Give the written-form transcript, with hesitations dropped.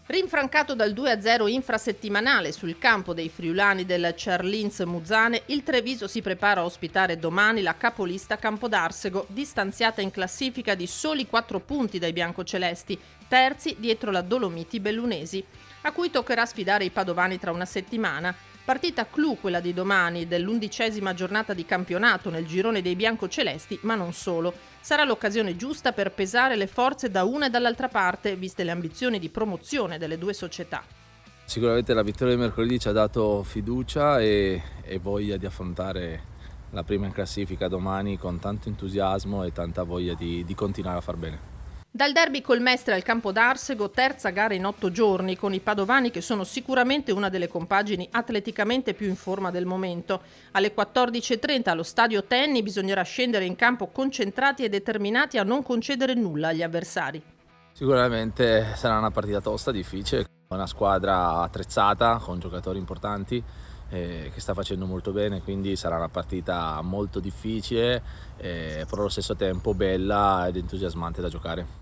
Rinfrancato dal 2-0 infrasettimanale sul campo dei friulani del Cerlins Muzzane, il Treviso si prepara a ospitare domani la capolista Campodarsego, distanziata in classifica di soli 4 punti dai biancocelesti, terzi dietro la Dolomiti Bellunesi, a cui toccherà sfidare i padovani tra una settimana. Partita clou quella di domani, dell'11ª giornata di campionato nel girone dei biancocelesti, ma non solo. Sarà l'occasione giusta per pesare le forze da una e dall'altra parte, viste le ambizioni di promozione delle due società. Sicuramente la vittoria di mercoledì ci ha dato fiducia e voglia di affrontare la prima in classifica domani con tanto entusiasmo e tanta voglia di continuare a far bene. Dal derby col Mestre al Campodarsego, terza gara in 8 giorni, con i padovani che sono sicuramente una delle compagini atleticamente più in forma del momento. Alle 14:30 allo stadio Tenni bisognerà scendere in campo concentrati e determinati a non concedere nulla agli avversari. Sicuramente sarà una partita tosta, difficile, una squadra attrezzata con giocatori importanti che sta facendo molto bene, quindi sarà una partita molto difficile, però allo stesso tempo bella ed entusiasmante da giocare.